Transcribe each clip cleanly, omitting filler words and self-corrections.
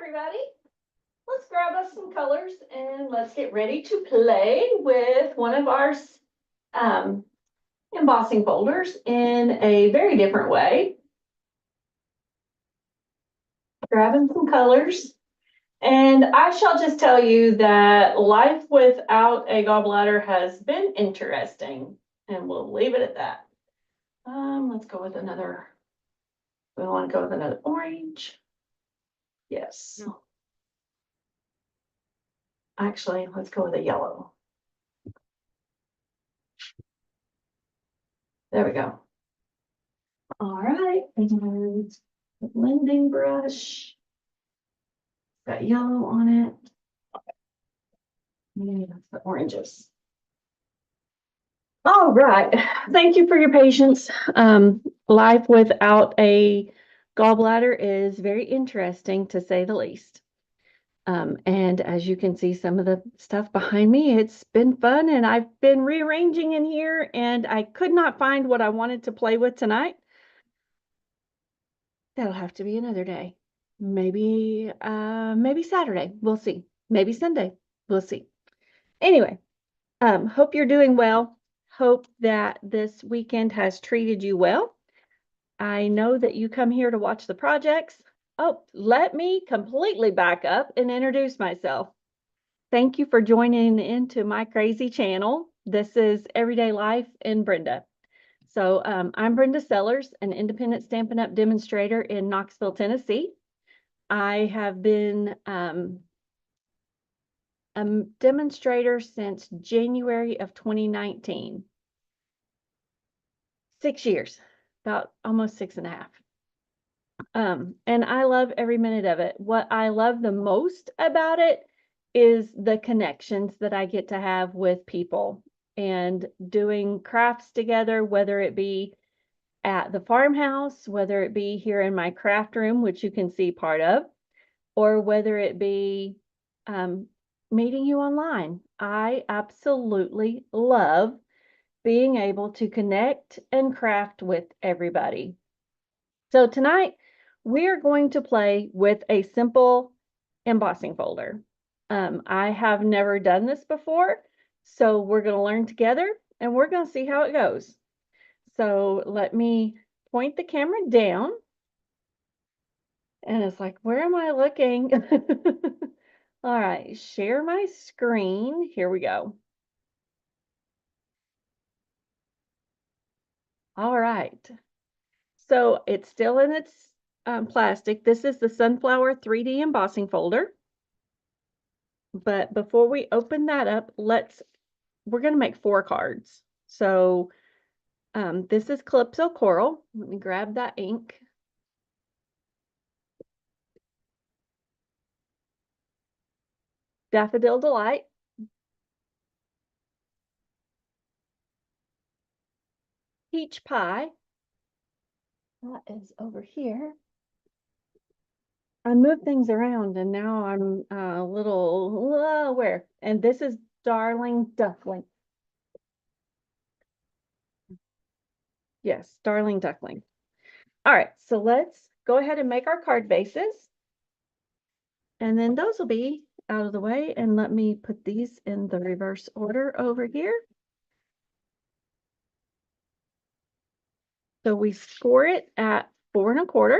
everybody. Let's grab us some colors and let's get ready to play with one of our um, embossing folders in a very different way. Grabbing some colors. And I shall just tell you that life without a gallbladder has been interesting, and we'll leave it at that. Let's go with another. We want to go with another orange. Yes. Actually, let's go with a yellow. There we go. All right, and the blending brush. Got yellow on it. And that's the oranges. All right, thank you for your patience. Life without a gallbladder is very interesting, to say the least. And as you can see, some of the stuff behind me, it's been fun, and I've been rearranging in here, and I could not find what I wanted to play with tonight. That'll have to be another day. Maybe Saturday. We'll see. Maybe Sunday. We'll see. Anyway, hope you're doing well. Hope that this weekend has treated you well. I know that you come here to watch the projects. Oh, let me completely back up and introduce myself. Thank you for joining into my crazy channel. This is Everyday Life in Brenda. So I'm Brenda Sellers, an independent Stampin' Up! Demonstrator in Knoxville, Tennessee. I have been a demonstrator since January of 2019. 6 years, about almost 6.5. And I love every minute of it. What I love the most about it is the connections that I get to have with people and doing crafts together, whether it be at the farmhouse, whether it be here in my craft room, which you can see part of, or whether it be meeting you online. I absolutely love being able to connect and craft with everybody. So tonight, we're going to play with a simple embossing folder. I have never done this before, so we're going to learn together and we're going to see how it goes. So let me point the camera down. And it's like, where am I looking? All right, share my screen. Here we go. All right. So it's still in its plastic. This is the Sunflower 3D embossing folder. But before we open that up, we're going to make 4 cards. So this is Calypso Coral. Let me grab that ink. Daffodil Delight. Peach Pie. That is over here. I moved things around and now I'm a little where? And this is Darling Duckling. Yes, Darling Duckling. All right, so let's go ahead and make our card bases. And then those will be out of the way. And let me put these in the reverse order over here. So we score it at 4 1/4.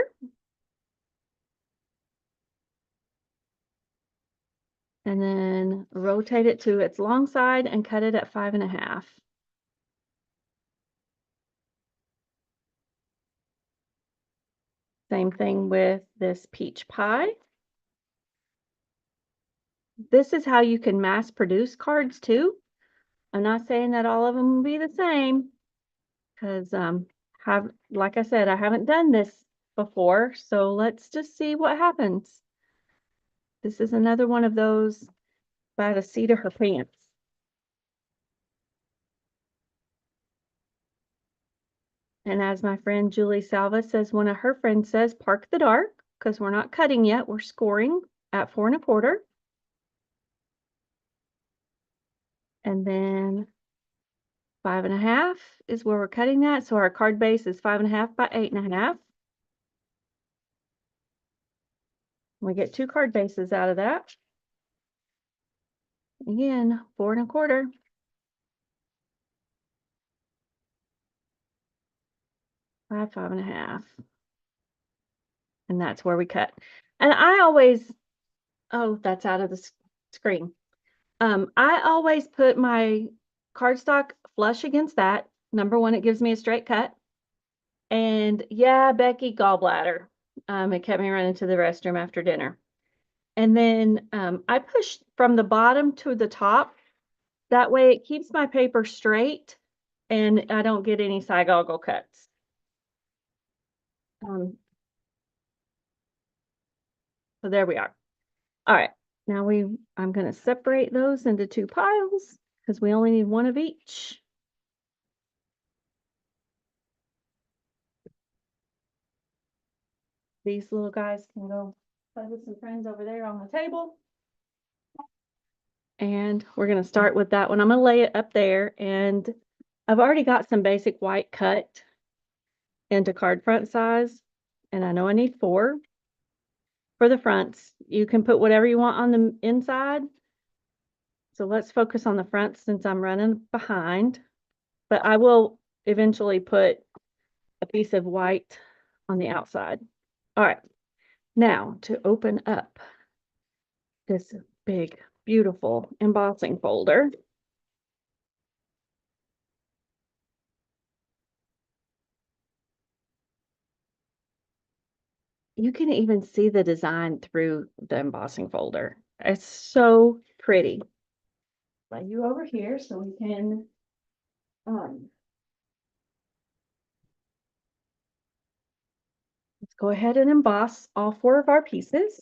And then rotate it to its long side and cut it at 5 1/2. Same thing with this peach pie. This is how you can mass produce cards too. I'm not saying that all of them will be the same because like I said, I haven't done this before. So let's just see what happens. This is another one of those by the seat of her pants. And as my friend Julie Salva says, one of her friends says, park the dark, because we're not cutting yet. We're scoring at 4 1/4. And then 5 1/2 is where we're cutting that. So our card base is 5 1/2 by 8 1/2. We get 2 card bases out of that. Again, 4 1/4. 5, 5 1/2. And that's where we cut. And I always, oh, that's out of the screen. I always put my cardstock flush against that. Number one, it gives me a straight cut. And yeah, Becky, gallbladder. It kept me running to the restroom after dinner. And then I push from the bottom to the top. That way it keeps my paper straight and I don't get any side goggle cuts. So there we are. All right, now I'm going to separate those into 2 piles because we only need 1 of each. These little guys can go play with some friends over there on the table. And we're going to start with that one. I'm going to lay it up there, and I've already got some basic white cut into card front size, and I know I need 4 for the fronts. You can put whatever you want on the inside. So let's focus on the front since I'm running behind, but I will eventually put a piece of white on the outside. All right, now to open up this big, beautiful embossing folder. You can even see the design through the embossing folder. It's so pretty. Lay you over here so we can let's go ahead and emboss all 4 of our pieces.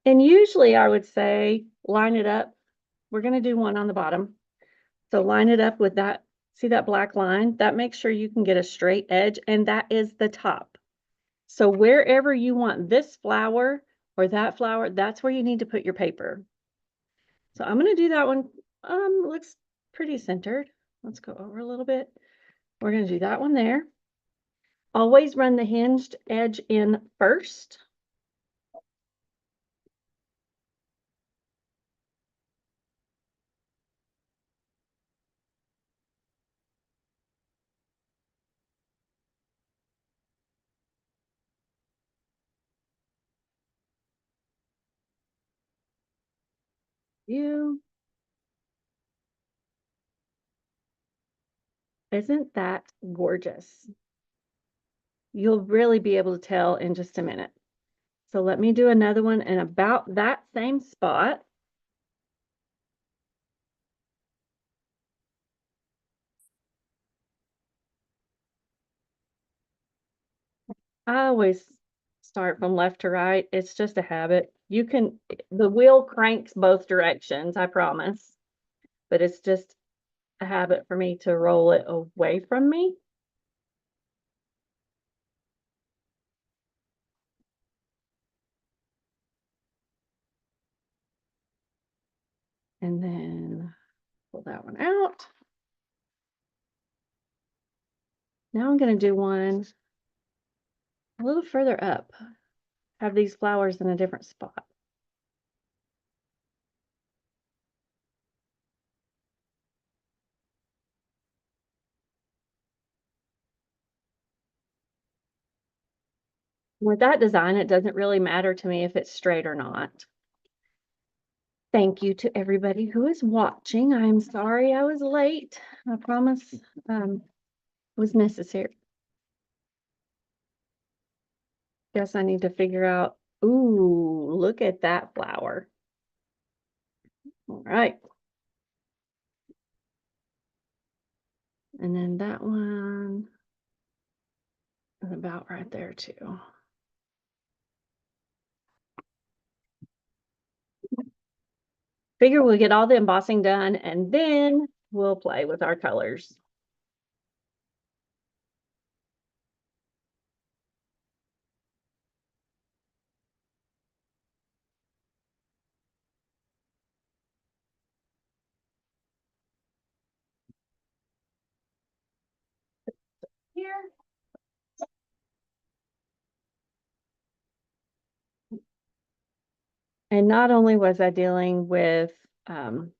And usually I would say line it up. We're going to do one on the bottom. So line it up with that. See that black line? That makes sure you can get a straight edge, and that is the top. So wherever you want this flower or that flower, that's where you need to put your paper. So I'm going to do that one. Looks pretty centered. Let's go over a little bit. We're going to do that one there. Always run the hinged edge in first. Isn't that gorgeous? You'll really be able to tell in just a minute. So let me do another one in about that same spot. I always start from left to right. It's just a habit. You can, the wheel cranks both directions, I promise. But it's just a habit for me to roll it away from me. And then pull that one out. Now I'm going to do one a little further up. Have these flowers in a different spot. With that design, it doesn't really matter to me if it's straight or not. Thank you to everybody who is watching. I'm sorry I was late. I promise it was necessary. Guess I need to figure out, ooh, look at that flower. All right. And then that one is about right there too. Figure we'll get all the embossing done and then we'll play with our colors. Here. And not only was I dealing with gallbladder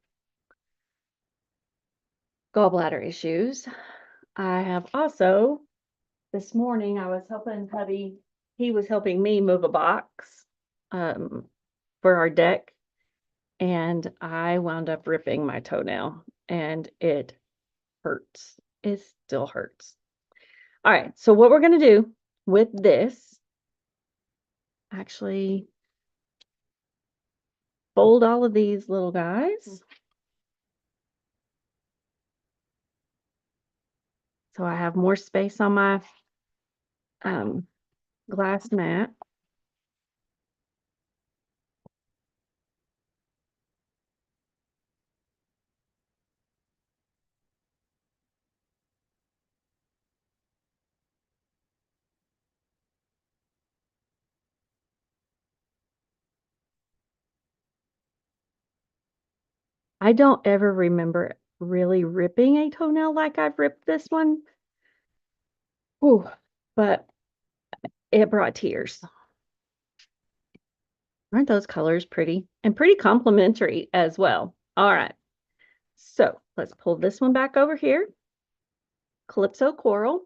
issues, I have also, this morning, I was helping hubby, he was helping me move a box for our deck, and I wound up ripping my toenail, and it hurts. It still hurts. All right, so what we're going to do with this, actually fold all of these little guys. So I have more space on my glass mat. I don't ever remember really ripping a toenail like I've ripped this one. Ooh, but it brought tears. Aren't those colors pretty? And pretty complimentary as well. All right. So let's pull this one back over here. Calypso Coral.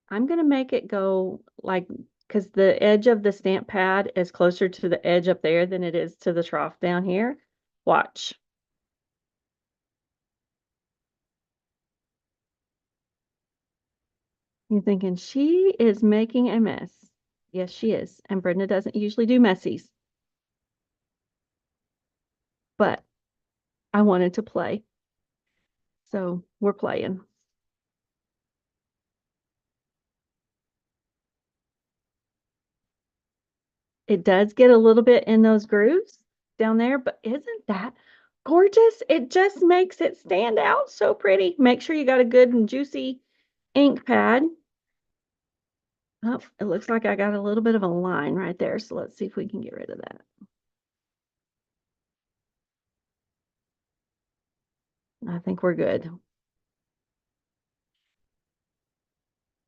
I'm going to make it go like, because the edge of the stamp pad is closer to the edge up there than it is to the trough down here. Watch. You're thinking, she is making a mess. Yes, she is. And Brenda doesn't usually do messies. But I wanted to play. So we're playing. It does get a little bit in those grooves down there, but isn't that gorgeous? It just makes it stand out so pretty. Make sure you got a good and juicy ink pad. Oh, it looks like I got a little bit of a line right there. So let's see if we can get rid of that. I think we're good.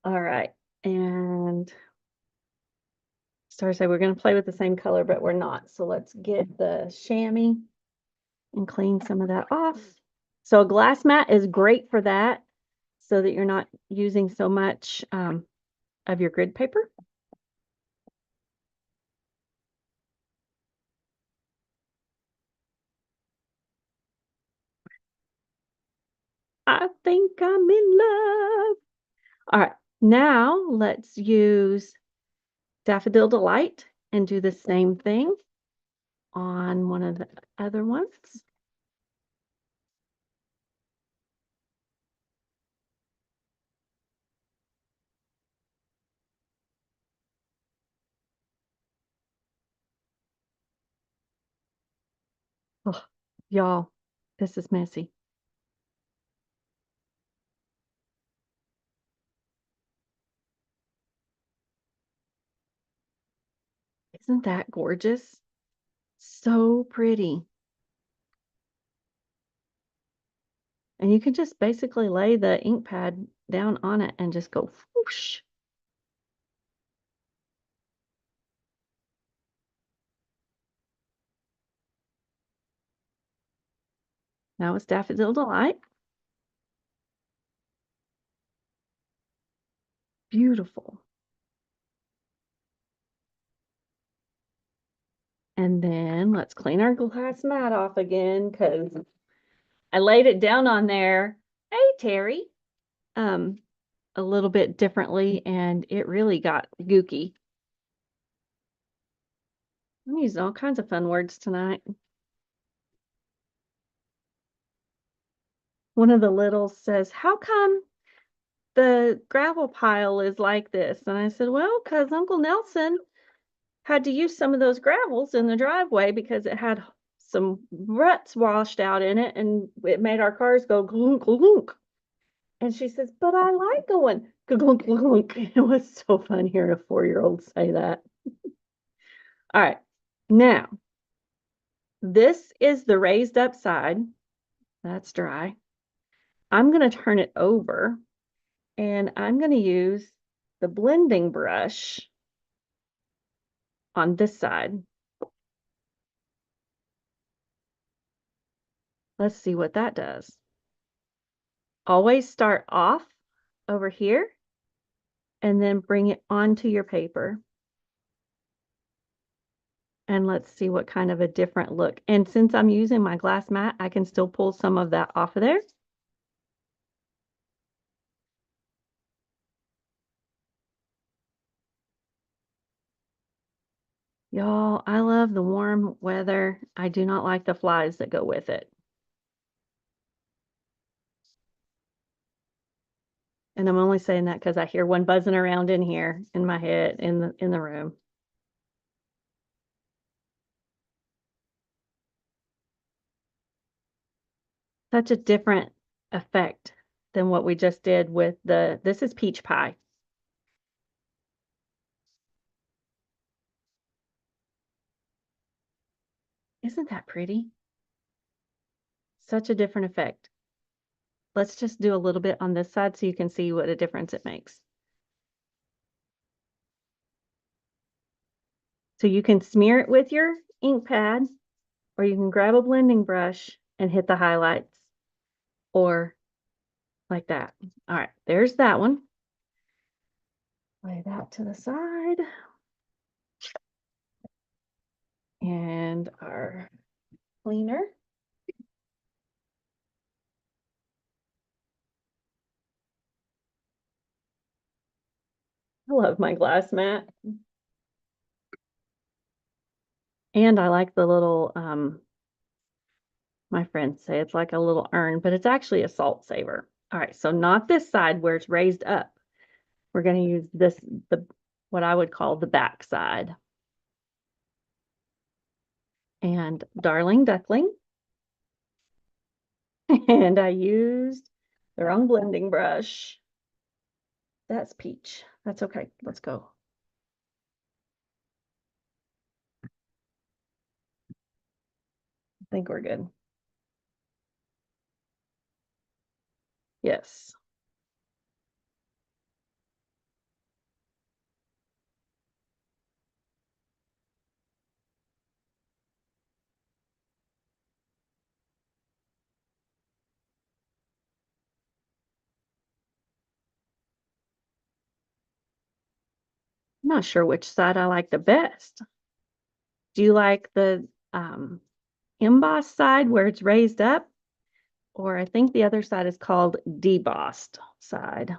All right. And Star said we're going to play with the same color, but we're not. So let's get the chamois and clean some of that off. So a glass mat is great for that, so that you're not using so much of your grid paper. I think I'm in love. All right, now let's use Daffodil Delight and do the same thing on one of the other ones. Oh, y'all, this is messy. Isn't that gorgeous? So pretty. And you can just basically lay the ink pad down on it and just go whoosh. Now it's Daffodil Delight. Beautiful. And then let's clean our glass mat off again because I laid it down on there. Hey, Terry. A little bit differently, and it really got gooky. I'm using all kinds of fun words tonight. One of the littles says, "How come the gravel pile is like this?" And I said, "Well, because Uncle Nelson had to use some of those gravels in the driveway because it had some ruts washed out in it, and it made our cars go glunk, glunk." And she says, "But I like going glunk, glunk." It was so fun hearing a 4-year-old say that. All right, now this is the raised up side. That's dry. I'm going to turn it over, and I'm going to use the blending brush on this side. Let's see what that does. Always start off over here and then bring it onto your paper. And let's see what kind of a different look. And since I'm using my glass mat, I can still pull some of that off of there. Y'all, I love the warm weather. I do not like the flies that go with it. And I'm only saying that because I hear one buzzing around in here in my head in the room. Such a different effect than what we just did with this is peach pie. Isn't that pretty? Such a different effect. Let's just do a little bit on this side so you can see what a difference it makes. So you can smear it with your ink pad, or you can grab a blending brush and hit the highlights, or like that. All right, there's that one. Lay that to the side. And our cleaner. I love my glass mat. And I like the little, my friends say it's like a little urn, but it's actually a salt saver. All right, so not this side where it's raised up. We're going to use this, what I would call the back side. And Darling Duckling. And I used the wrong blending brush. That's peach. That's okay. Let's go. I think we're good. Yes. I'm not sure which side I like the best. Do you like the embossed side where it's raised up? Or I think the other side is called debossed side.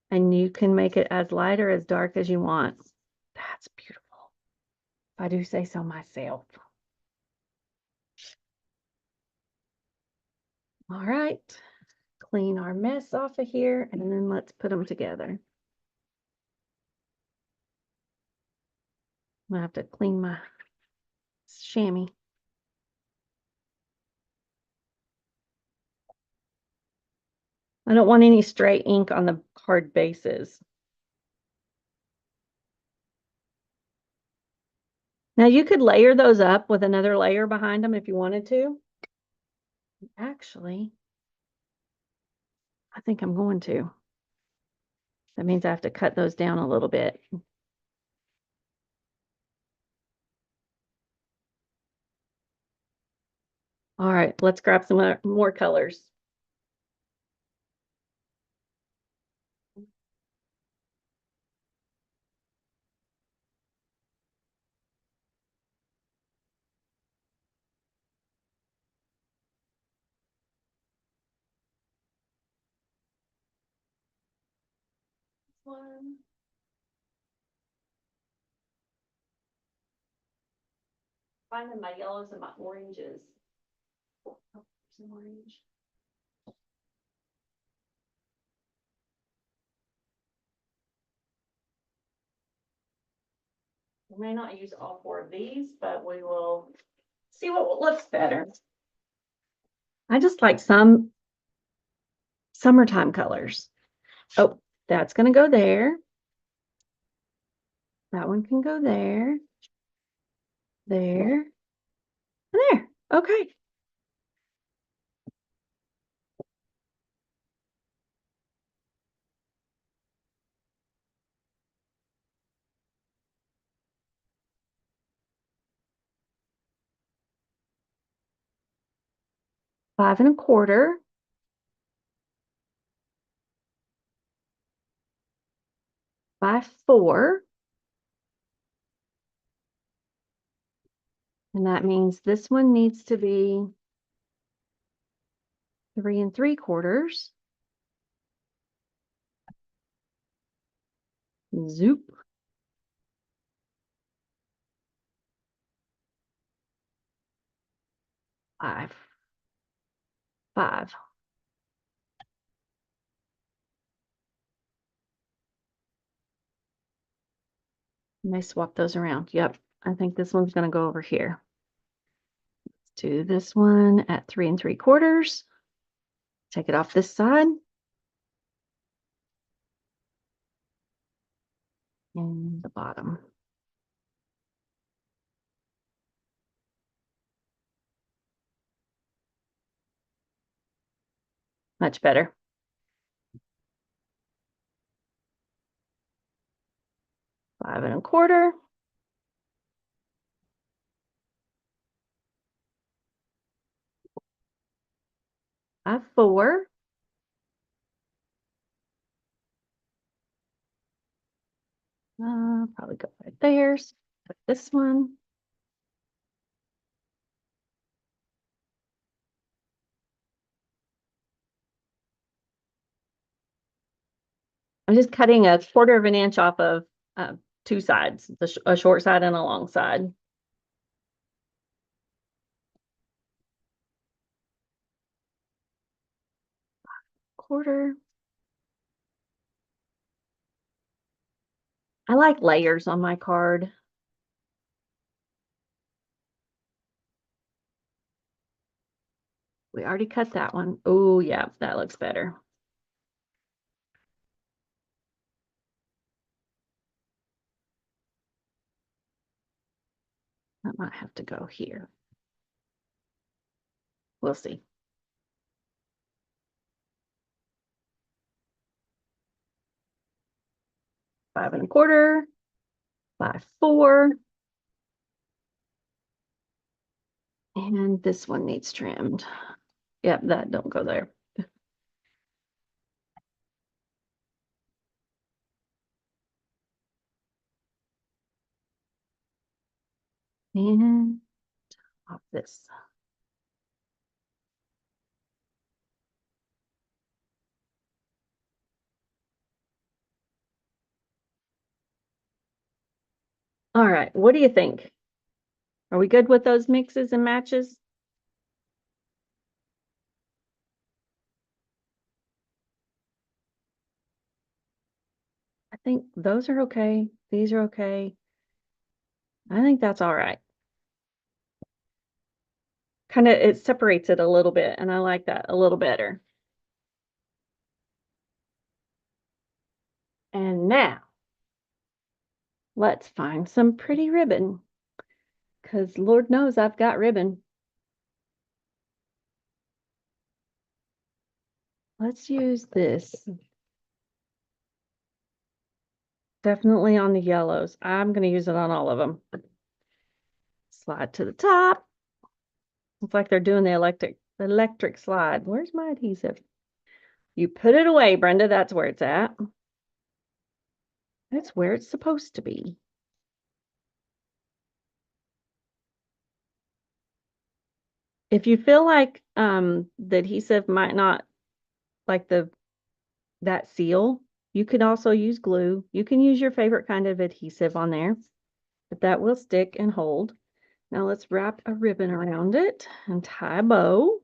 And you can make it as light or as dark as you want. That's beautiful. If I do say so myself. All right. Clean our mess off of here and then let's put them together. I'm gonna have to clean my chamois. I don't want any stray ink on the card bases. Now you could layer those up with another layer behind them if you wanted to. Actually, I think I'm going to. That means I have to cut those down a little bit. All right, let's grab some more colors. One. Finding my yellows and my oranges. Oh, there's an orange. We may not use all four of these, but we will see what looks better. I just like some summertime colors. Oh, that's going to go there. That one can go there. There. And there. Okay. 5 1/4, 5 4, and that means this one needs to be 3 3/4. Zoop. 5 5. And I swap those around. Yep, I think this one's going to go over here. Let's do this one at 3 3/4. Take it off this side. And the bottom. Much better. 5 1/4. 5 4. Probably go right there. So put this one. I'm just cutting a 1/4 of an inch off of two sides, a short side and a long side. Quarter. I like layers on my card. We already cut that one. Oh, yeah, that looks better. That might have to go here. We'll see. 5 1/4. 5 4. And this one needs trimmed. Yep, that don't go there. And off this. All right, what do you think? Are we good with those mixes and matches? I think those are okay. These are okay. I think that's all right. Kind of, it separates it a little bit, and I like that a little better. And now, let's find some pretty ribbon, because Lord knows I've got ribbon. Let's use this. Definitely on the yellows. I'm going to use it on all of them. Slide to the top. It's like they're doing the electric slide. Where's my adhesive? You put it away, Brenda. That's where it's at. That's where it's supposed to be. If you feel like the adhesive might not like that seal, you could also use glue. You can use your favorite kind of adhesive on there, but that will stick and hold. Now let's wrap a ribbon around it and tie a bow.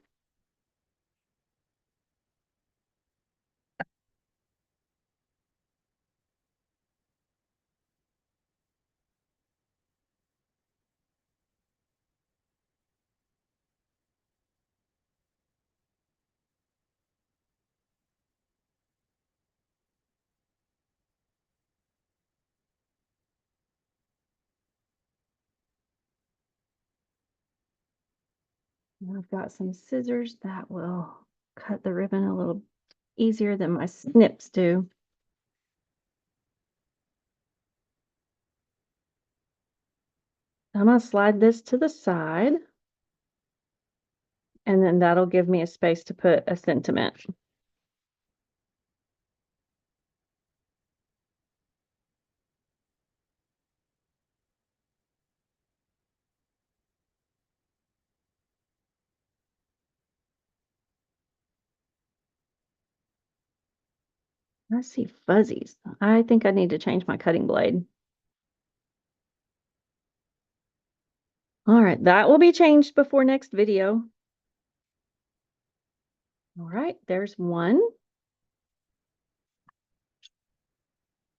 And I've got some scissors that will cut the ribbon a little easier than my snips do. I'm going to slide this to the side. And then that'll give me a space to put a sentiment. I see fuzzies. I think I need to change my cutting blade. All right, that will be changed before next video. All right, there's one.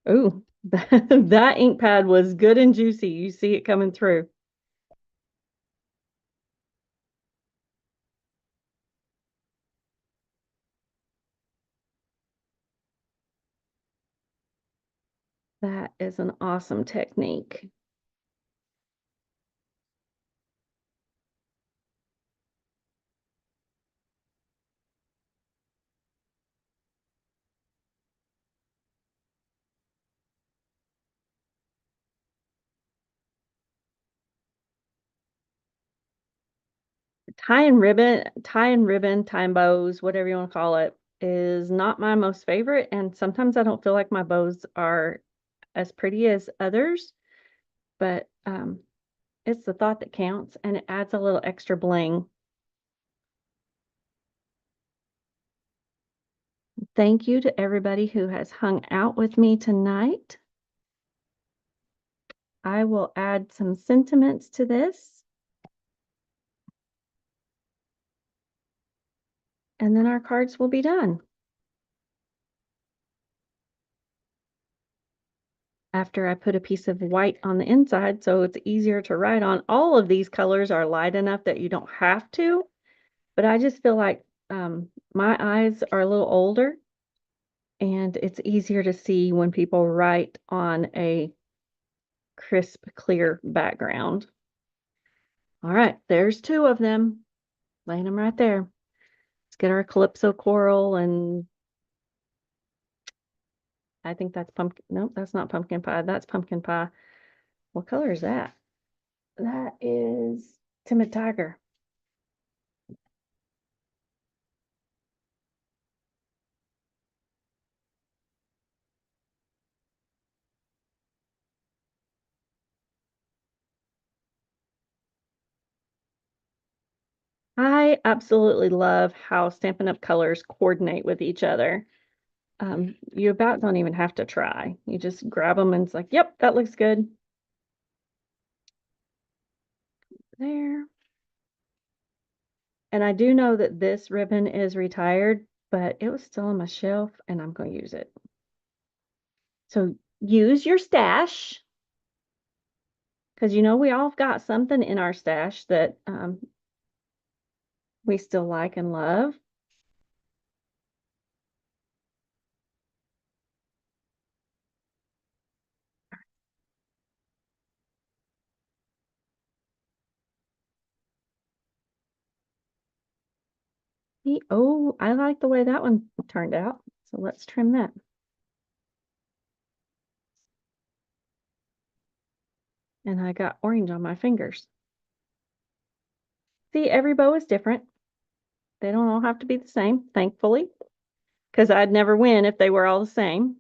Ooh, that ink pad was good and juicy. You see it coming through. That is an awesome technique. Tying ribbon, tying bows, whatever you want to call it, is not my most favorite. And sometimes I don't feel like my bows are as pretty as others, but it's the thought that counts, and it adds a little extra bling. Thank you to everybody who has hung out with me tonight. I will add some sentiments to this. And then our cards will be done. After I put a piece of white on the inside so it's easier to write on. All of these colors are light enough that you don't have to, but I just feel like my eyes are a little older and it's easier to see when people write on a crisp, clear background. All right, there's two of them, laying them right there. Let's get our Calypso coral, and I think that's pumpkin. Nope, that's not pumpkin pie. That's pumpkin pie. What color is that? That is Timid Tiger. I absolutely love how Stampin' Up! Colors coordinate with each other. You about don't even have to try. You just grab them and it's like, yep, that looks good. There. And I do know that this ribbon is retired, but it was still on my shelf and I'm going to use it. So use your stash, because you know we all got something in our stash that we still like and love. Oh, I like the way that one turned out. So let's trim that. And I got orange on my fingers. See, every bow is different. They don't all have to be the same, thankfully, because I'd never win if they were all the same.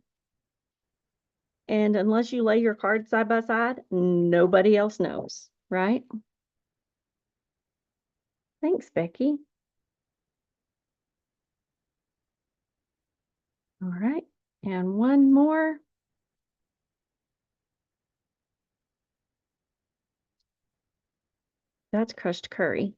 And unless you lay your cards side by side, nobody else knows, right? Thanks, Becky. All right, and one more. That's crushed curry.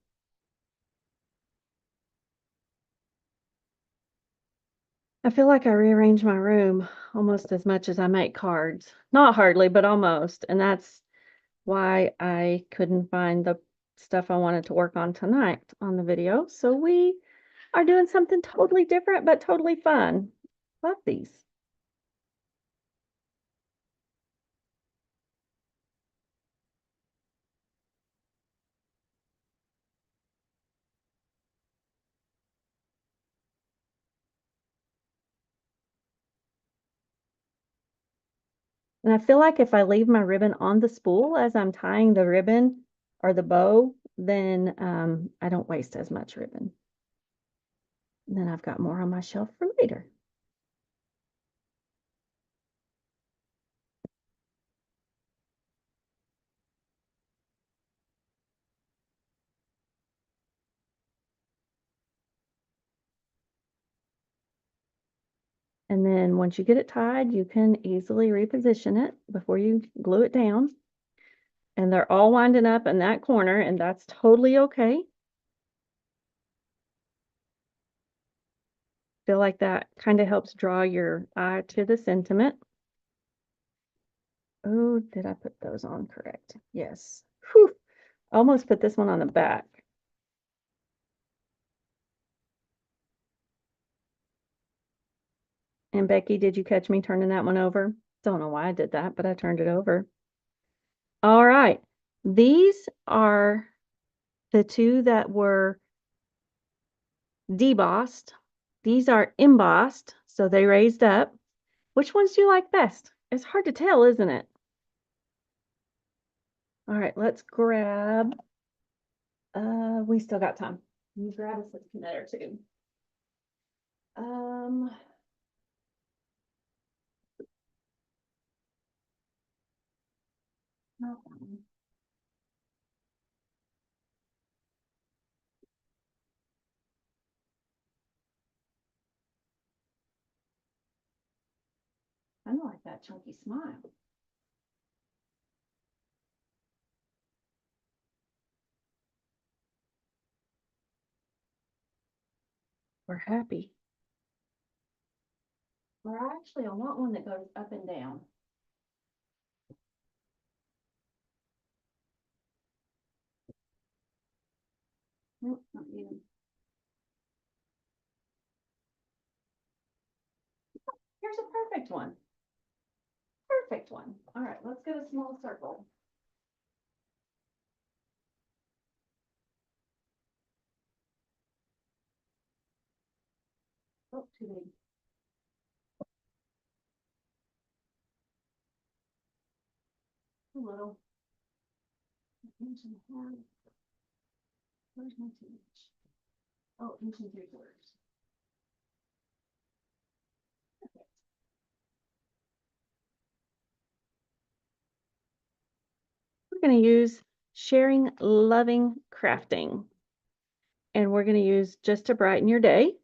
I feel like I rearrange my room almost as much as I make cards. Not hardly, but almost. And that's why I couldn't find the stuff I wanted to work on tonight on the video. So we are doing something totally different, but totally fun. Love these. And I feel like if I leave my ribbon on the spool as I'm tying the ribbon or the bow, then I don't waste as much ribbon. And then I've got more on my shelf for later. And then once you get it tied, you can easily reposition it before you glue it down. And they're all winding up in that corner, and that's totally okay. Feel like that kind of helps draw your eye to the sentiment. Oh, did I put those on correct? Yes. Whew. Almost put this one on the back. And Becky, did you catch me turning that one over? Don't know why I did that, but I turned it over. All right. These are the two that were debossed. These are embossed, so they raised up. Which ones do you like best? It's hard to tell, isn't it? All right, let's grab, we still got time. Let me grab a minute or two. No. I don't like that chunky smile. We're happy. Or actually, I want one that goes up and down. Nope, not you. Here's a perfect one. Perfect one. All right, let's get a small circle. Oh, too big. A little. An inch and a half. Where's my 2-inch? Oh, inch and 3/4. Perfect. We're going to use Sharing Loving Crafting. And we're going to use Just to Brighten Your Day.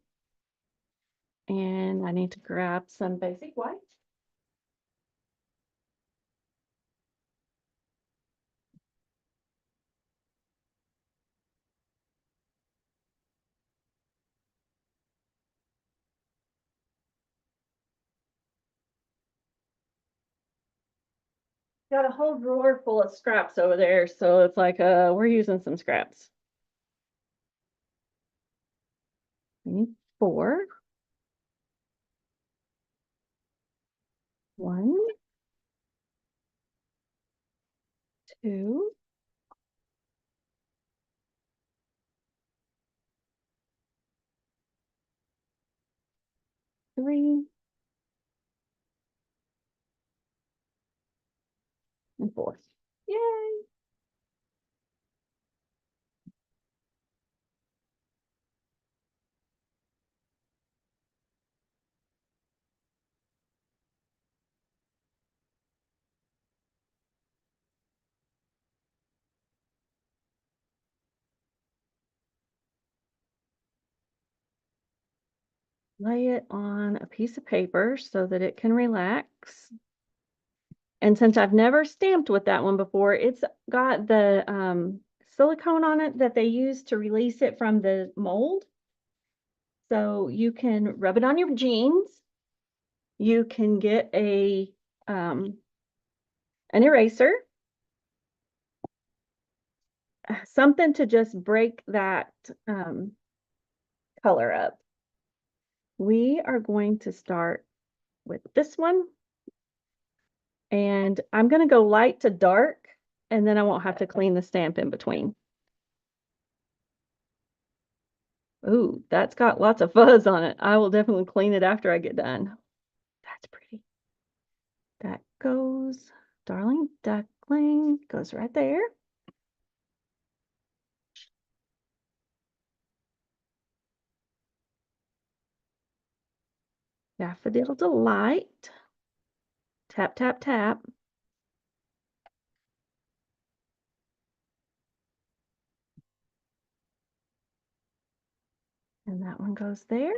And I need to grab some basic white. Got a whole drawer full of scraps over there, so it's like we're using some scraps. We need 4. 1, 2, 3, and 4. Yay! Lay it on a piece of paper so that it can relax. And since I've never stamped with that one before, it's got the silicone on it that they use to release it from the mold. So you can rub it on your jeans. You can get an eraser, something to just break that color up. We are going to start with this one. And I'm going to go light to dark, and then I won't have to clean the stamp in between. Ooh, that's got lots of fuzz on it. I will definitely clean it after I get done. That's pretty. That goes, darling duckling, goes right there. Daffodil Delight. Tap, tap, tap. And that one goes there.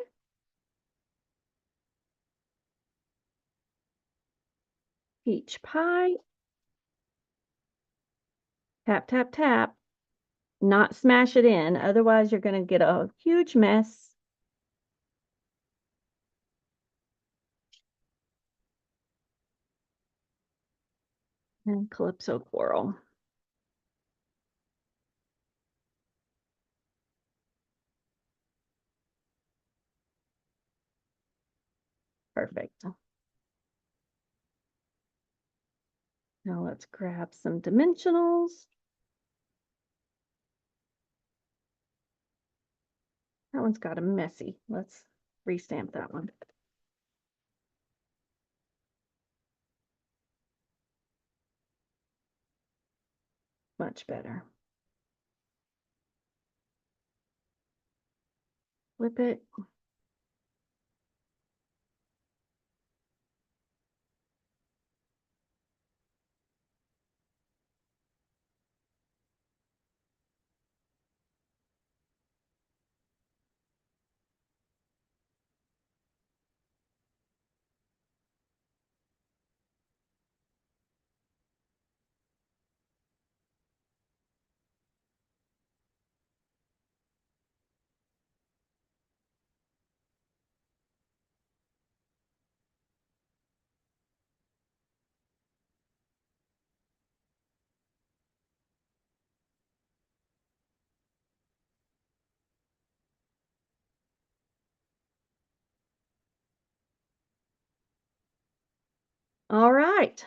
Peach pie. Tap, tap, tap. Not smash it in, otherwise you're going to get a huge mess. And Calypso Coral. Perfect. Now let's grab some dimensionals. That one's got a messy. Let's restamp that one. Much better. Flip it. All right,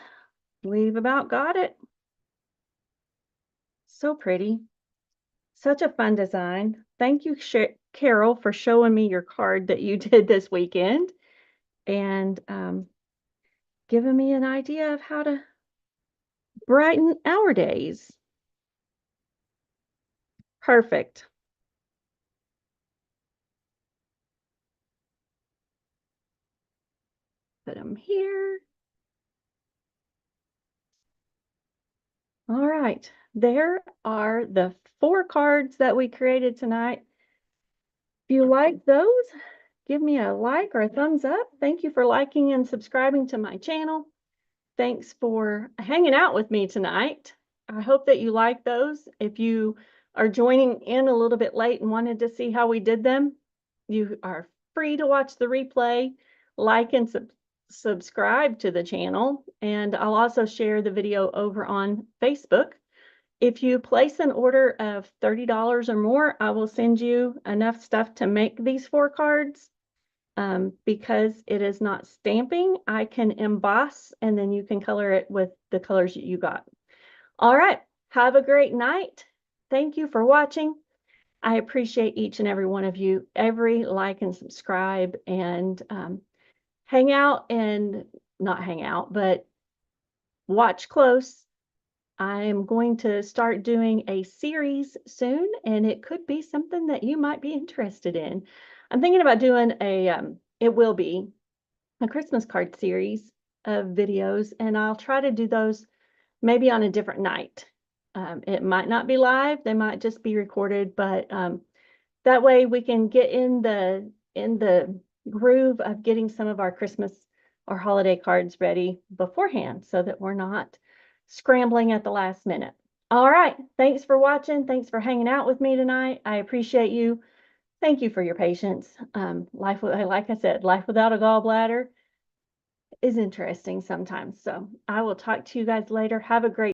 we've about got it. So pretty. Such a fun design. Thank you, Carol, for showing me your card that you did this weekend and giving me an idea of how to brighten our days. Perfect. Put them here. All right, there are the 4 cards that we created tonight. If you like those, give me a like or a thumbs up. Thank you for liking and subscribing to my channel. Thanks for hanging out with me tonight. I hope that you like those. If you are joining in a little bit late and wanted to see how we did them, you are free to watch the replay, like and subscribe to the channel. And I'll also share the video over on Facebook. If you place an order of $30 or more, I will send you enough stuff to make these 4 cards. Because it is not stamping, I can emboss and then you can color it with the colors that you got. All right, have a great night. Thank you for watching. I appreciate each and every one of you. Every like and subscribe and hang out and not hang out, but watch close. I'm going to start doing a series soon, and it could be something that you might be interested in. I'm thinking about doing it will be a Christmas card series of videos, and I'll try to do those maybe on a different night. It might not be live, they might just be recorded, but that way we can get in the groove of getting some of our Christmas or holiday cards ready beforehand so that we're not scrambling at the last minute. All right, thanks for watching. Thanks for hanging out with me tonight. I appreciate you. Thank you for your patience. Like I said, life without a gallbladder is interesting sometimes. So I will talk to you guys later. Have a great